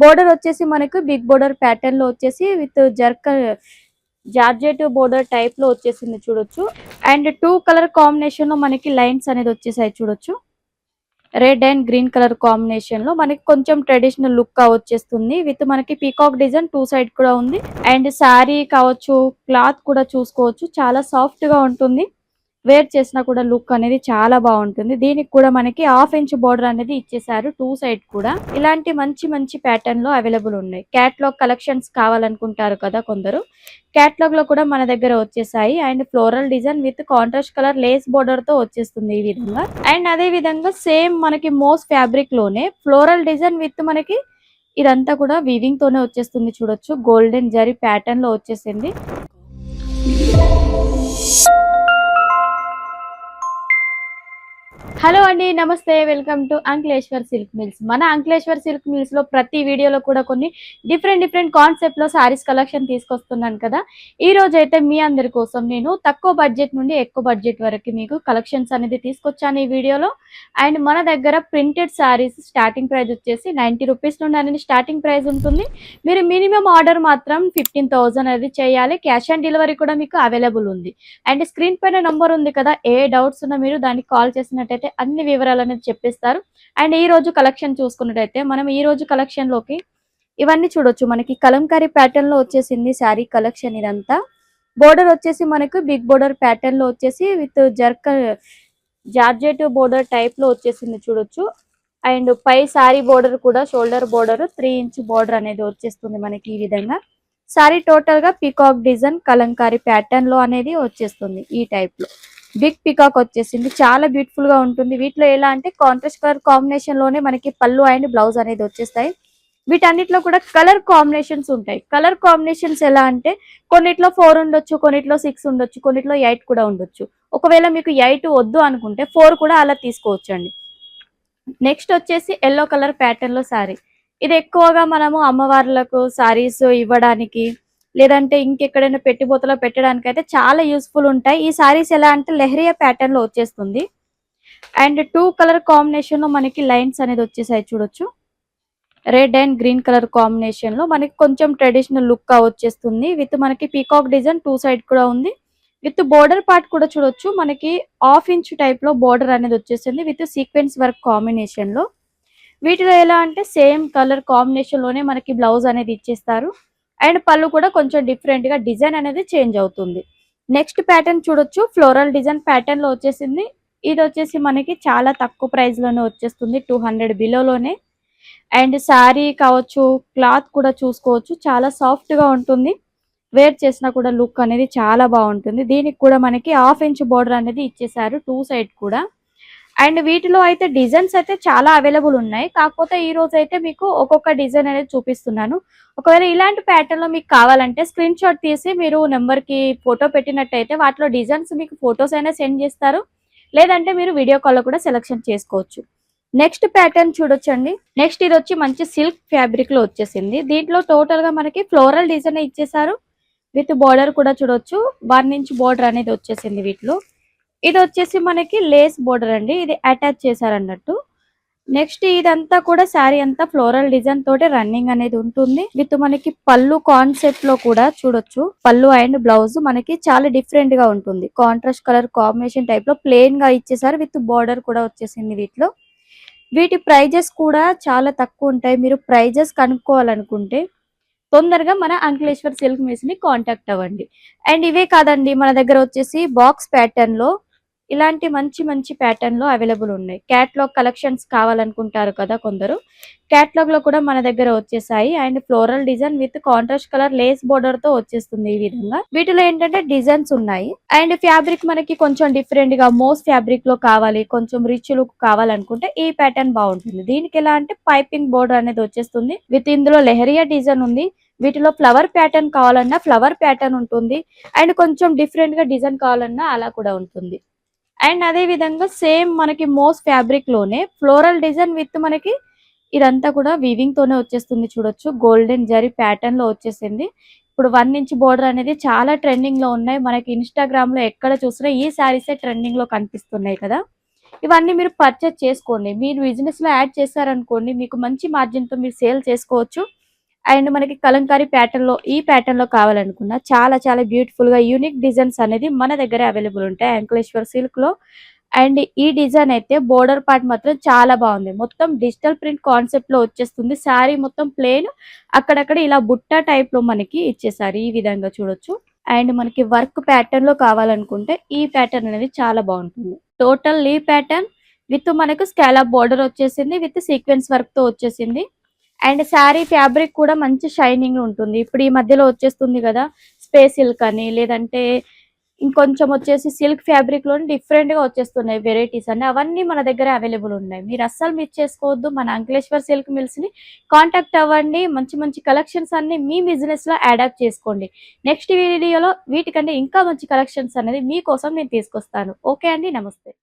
Border వచ్చేసి మనకు big border pattern లో వచ్చేసి విత్ జార్జెట్ బోర్డర్ టైప్ లో వచ్చేసింది చూడొచ్చు. అండ్ 2 కలర్ కాంబినేషన్ లో మనకి లైన్స్ అనేది వచ్చేసాయి చూడొచ్చు. Red and green colour combination లో మనకి కొంచెం ట్రెడిషనల్ లుక్ గా వచ్చేస్తుంది. విత్ మనకి పీకాక్ డిజైన్ 2 సైడ్ కూడా ఉంది. అండ్ శారీ కావచ్చు, క్లాత్ కూడా చూసుకోవచ్చు, చాలా సాఫ్ట్ గా ఉంటుంది. వేర్ చేసినా కూడా లుక్ అనేది చాలా బాగుంటుంది. దీనికి కూడా మనకి 1/2 ఇంచ్ బోర్డర్ అనేది ఇచ్చేసారు 2 సైడ్ కూడా. ఇలాంటి మంచి మంచి ప్యాటర్న్ లో అవైలబుల్ ఉన్నాయి. క్యాట్లాగ్ కలెక్షన్స్ కావాలనుకుంటారు కదా కొందరు, క్యాట్లాగ్ లో కూడా మన దగ్గర వచ్చేసాయి. And floral design with contrast colour lace border తో వచ్చేస్తుంది ఈ విధంగా. అండ్ అదే విధంగా సేమ్ మనకి మోస్ ఫ్యాబ్రిక్ లోనే ఫ్లోరల్ డిజైన్ విత్ మనకి ఇదంతా కూడా వీవింగ్ తోనే వచ్చేస్తుంది చూడొచ్చు. గోల్డెన్ జరీ ప్యాటర్న్ లో వచ్చేసింది. హలో అండి, నమస్తే, welcome to Ankleshwar silk mills. మన అంక్లేశ్వర్ సిల్క్ మిల్స్ లో ప్రతి వీడియోలో కూడా కొన్ని డిఫరెంట్ కాన్సెప్ట్ లో సారీస్ కలెక్షన్ తీసుకొస్తున్నాను కదా. ఈ రోజు అయితే మీ అందరి కోసం నేను తక్కువ బడ్జెట్ నుండి ఎక్కువ బడ్జెట్ వరకు మీకు కలెక్షన్స్ అనేది తీసుకొచ్చాను ఈ వీడియోలో. అండ్ మన దగ్గర ప్రింటెడ్ సారీస్ స్టార్టింగ్ ప్రైస్ వచ్చేసి 90 రూపీస్ నుండి అనేది స్టార్టింగ్ ప్రైస్ ఉంటుంది. మీరు మినిమం ఆర్డర్ మాత్రం 15,000 అనేది చేయాలి. క్యాష్ ఆన్ డెలివరీ కూడా మీకు అవైలబుల్ ఉంది. అండ్ స్క్రీన్ పైన నంబర్ ఉంది కదా, ఏ డౌట్స్ ఉన్నా మీరు దానికి కాల్ చేసినట్టయితే అన్ని వివరాలు అనేది చెప్పేస్తారు. అండ్ ఈ రోజు కలెక్షన్ చూసుకున్నట్టయితే మనం ఈ రోజు కలెక్షన్ లోకి ఇవన్నీ చూడొచ్చు. మనకి కలంకారీ ప్యాటర్న్ లో వచ్చేసింది శారీ కలెక్షన్. ఇదంతా బోర్డర్ వచ్చేసి మనకు బిగ్ బోర్డర్ ప్యాటర్న్ లో వచ్చేసి విత్ జార్జెట్ బోర్డర్ టైప్ లో వచ్చేసింది చూడొచ్చు. అండ్ పై శారీ బోర్డర్ కూడా షోల్డర్ బోర్డర్ 3 ఇంచ్ బోర్డర్ అనేది వచ్చేస్తుంది మనకి ఈ విధంగా. శారీ టోటల్ గా పీకాక్ డిజైన్ కలంకారీ ప్యాటర్న్ లో అనేది వచ్చేస్తుంది. ఈ టైప్ లో బిగ్ పీకాక్ వచ్చేసింది, చాలా బ్యూటిఫుల్ గా ఉంటుంది. వీటిలో ఎలా అంటే కాంట్రాస్ట్ కలర్ కాంబినేషన్ లోనే మనకి పళ్ళు అండ్ బ్లౌజ్ అనేది వచ్చేస్తాయి. వీటన్నిటిలో కూడా కలర్ కాంబినేషన్స్ ఉంటాయి. కలర్ కాంబినేషన్స్ ఎలా అంటే కొన్నిట్లో 4 ఉండొచ్చు, కొన్నిట్లో 6 ఉండొచ్చు, కొన్నిట్లో 8 కూడా ఉండొచ్చు. ఒకవేళ మీకు 8 వద్దు అనుకుంటే 4 కూడా అలా తీసుకోవచ్చు అండి. నెక్స్ట్ వచ్చేసి ఎల్లో కలర్ ప్యాటర్న్ లో శారీ. ఇది ఎక్కువగా మనము అమ్మవార్లకు సారీస్ ఇవ్వడానికి, లేదంటే ఇంకెక్కడైనా పెట్టిబోతలో పెట్టడానికి అయితే చాలా యూస్ఫుల్ ఉంటాయి. ఈ సారీస్ ఎలా అంటే లెహరియా ప్యాటర్న్ లో వచ్చేస్తుంది. అండ్ 2 కలర్ కాంబినేషన్ లో మనకి లైన్స్ అనేది వచ్చేసాయి చూడొచ్చు. Red and green colour combination లో మనకి కొంచెం ట్రెడిషనల్ లుక్ గా వచ్చేస్తుంది. విత్ మనకి పీకాక్ డిజైన్ 2 సైడ్ కూడా ఉంది. విత్ బోర్డర్ పార్ట్ కూడా చూడొచ్చు. మనకి 1/2 ఇంచ్ టైప్ లో బోర్డర్ అనేది వచ్చేసింది విత్ సీక్వెన్స్ వర్క్ కాంబినేషన్ లో. వీటిలో ఎలా అంటే సేమ్ కలర్ కాంబినేషన్ లోనే మనకి బ్లౌజ్ అనేది ఇచ్చేస్తారు. అండ్ పళ్ళు కూడా కొంచెం డిఫరెంట్ గా డిజైన్ అనేది చేంజ్ అవుతుంది. నెక్స్ట్ ప్యాటర్న్ చూడొచ్చు. ఫ్లోరల్ డిజైన్ ప్యాటర్న్ లో వచ్చేసింది. ఇది వచ్చేసి మనకి చాలా తక్కువ ప్రైస్ లోనే వచ్చేస్తుంది, 200 బిలోలోనే. అండ్ శారీ కావచ్చు, క్లాత్ కూడా చూసుకోవచ్చు, చాలా సాఫ్ట్ గా ఉంటుంది. వేర్ చేసినా కూడా లుక్ అనేది చాలా బాగుంటుంది. దీనికి కూడా మనకి 1/2 ఇంచ్ బోర్డర్ అనేది ఇచ్చేసారు 2 సైడ్ కూడా. అండ్ వీటిలో అయితే డిజైన్స్ అయితే చాలా అవైలబుల్ ఉన్నాయి. కాకపోతే ఈ రోజు అయితే మీకు ఒక్కొక్క డిజైన్ అనేది చూపిస్తున్నాను. ఒకవేళ ఇలాంటి ప్యాటర్న్ లో మీకు కావాలంటే స్క్రీన్ షాట్ తీసి మీరు నెంబర్ కి ఫోటో పెట్టినట్టయితే వాటిలో డిజైన్స్ మీకు ఫొటోస్ అయినా సెండ్ చేస్తారు, లేదంటే మీరు వీడియో కాల్ లో కూడా సెలెక్షన్ చేసుకోవచ్చు. నెక్స్ట్ ప్యాటర్న్ చూడొచ్చండి. నెక్స్ట్ ఇది వచ్చి మంచి సిల్క్ ఫ్యాబ్రిక్ లో వచ్చేసింది. దీంట్లో టోటల్ గా మనకి ఫ్లోరల్ డిజైన్ ఇచ్చేసారు. విత్ బోర్డర్ కూడా చూడొచ్చు. 1 ఇంచ్ బోర్డర్ అనేది వచ్చేసింది వీటిలో. ఇది వచ్చేసి మనకి లేస్ బోర్డర్ అండి, ఇది అటాచ్ చేశారు అన్నట్టు. నెక్స్ట్ ఇదంతా కూడా శారీ అంతా ఫ్లోరల్ డిజైన్ తోటి రన్నింగ్ అనేది ఉంటుంది. విత్ మనకి పళ్ళు కాన్సెప్ట్ లో కూడా చూడొచ్చు. పళ్ళు అండ్ బ్లౌజ్ మనకి చాలా డిఫరెంట్ గా ఉంటుంది. కాంట్రాస్ట్ కలర్ కాంబినేషన్ టైప్ లో ప్లెయిన్ గా ఇచ్చేసారు. విత్ బోర్డర్ కూడా వచ్చేసింది వీటిలో. వీటి ప్రైజెస్ కూడా చాలా తక్కువ ఉంటాయి. మీరు ప్రైజెస్ కనుక్కోవాలనుకుంటే తొందరగా మన అంకలేశ్వర్ సిల్క్ మిల్స్ ని కాంటాక్ట్ అవ్వండి. అండ్ ఇవే కాదండి, మన దగ్గర వచ్చేసి బాక్స్ ప్యాటర్న్ లో ఇలాంటి మంచి మంచి ప్యాటర్న్ లో అవైలబుల్ ఉన్నాయి. క్యాట్లాగ్ కలెక్షన్స్ కావాలనుకుంటారు కదా కొందరు, క్యాట్లాగ్ లో కూడా మన దగ్గర వచ్చేసాయి. And floral design with contrast colour lace border తో వచ్చేస్తుంది ఈ విధంగా. వీటిలో ఏంటంటే డిజైన్స్ ఉన్నాయి. అండ్ ఫ్యాబ్రిక్ మనకి కొంచెం డిఫరెంట్ గా మోస్ ఫ్యాబ్రిక్ లో కావాలి, కొంచెం రిచ్ లుక్ కావాలనుకుంటే ఈ ప్యాటర్న్ బాగుంటుంది. దీనికి ఎలా అంటే పైపింగ్ బోర్డర్ అనేది వచ్చేస్తుంది. విత్ ఇందులో లెహరియా డిజైన్ ఉంది. వీటిలో ఫ్లవర్ ప్యాటర్న్ కావాలన్నా ఫ్లవర్ ప్యాటర్న్ ఉంటుంది. అండ్ కొంచెం డిఫరెంట్ గా డిజైన్ కావాలన్నా అలా కూడా ఉంటుంది. అండ్ అదే విధంగా సేమ్ మనకి మోస్ ఫ్యాబ్రిక్ లోనే ఫ్లోరల్ డిజైన్ విత్ మనకి ఇదంతా కూడా వీవింగ్ తోనే వచ్చేస్తుంది చూడొచ్చు. గోల్డెన్ జరీ ప్యాటర్న్ లో వచ్చేసింది. ఇప్పుడు 1 ఇంచ్ బోర్డర్ అనేది చాలా ట్రెండింగ్ లో ఉన్నాయి. మనకి ఇన్స్టాగ్రామ్ లో ఎక్కడ చూసినా ఈ శారీసే ట్రెండింగ్ లో కనిపిస్తున్నాయి కదా. ఇవన్నీ మీరు పర్చేస్ చేసుకోండి. మీరు బిజినెస్‌లో యాడ్ చేశారనుకోండి మీకు మంచి మార్జిన్‌తో మీరు సేల్ చేసుకోవచ్చు. అండ్ మనకి కలంకారీ ప్యాటర్న్‌లో ఈ ప్యాటర్న్‌లో కావాలనుకున్న చాలా చాలా బ్యూటిఫుల్‌గా యూనిక్ డిజైన్స్ అనేది మన దగ్గర అవైలబుల్ ఉంటాయి. యాంక్లేశ్వర్ సిల్క్‌లో. అండ్ ఈ డిజైన్ అయితే బోర్డర్ పార్ట్ మాత్రం చాలా బాగుంది. మొత్తం డిజిటల్ ప్రింట్ కాన్సెప్ట్‌లో వచ్చేస్తుంది. శారీ మొత్తం ప్లెయిన్ అక్కడక్కడ ఇలా బుట్ట టైప్‌లో మనకి ఇచ్చేసారు. ఈ విధంగా చూడొచ్చు. అండ్ మనకి వర్క్ ప్యాటర్న్‌లో కావాలనుకుంటే ఈ ప్యాటర్న్ అనేది చాలా బాగుంటుంది. టోటల్ లీవ్ ప్యాటర్న్ విత్ మనకు స్కాలప్ బోర్డర్ వచ్చేసింది. విత్ సీక్వెన్స్ వర్క్‌తో వచ్చేసింది. అండ్ శారీ ఫ్యాబ్రిక్ కూడా మంచి షైనింగ్ ఉంటుంది. ఇప్పుడు ఈ మధ్యలో వచ్చేస్తుంది కదా స్పేస్ సిల్క్ అని, లేదంటే ఇంకొంచెం వచ్చేసి సిల్క్ ఫ్యాబ్రిక్ లోని డిఫరెంట్ గా వచ్చేస్తున్నాయి వెరైటీస్ అన్ని. అవన్నీ మన దగ్గర అవైలబుల్ ఉన్నాయి. మీరు అస్సలు మిస్ చేసుకోవద్దు. మన అంకలేశ్వర్ సిల్క్ మిల్స్ ని కాంటాక్ట్ అవ్వండి. మంచి మంచి కలెక్షన్స్ అన్ని మీ బిజినెస్ లో అడాప్ట్ చేసుకోండి. నెక్స్ట్ వీడియోలో వీటికంటే ఇంకా మంచి కలెక్షన్స్ అనేది మీకోసం నేను తీసుకొస్తాను. ఓకే అండి, నమస్తే.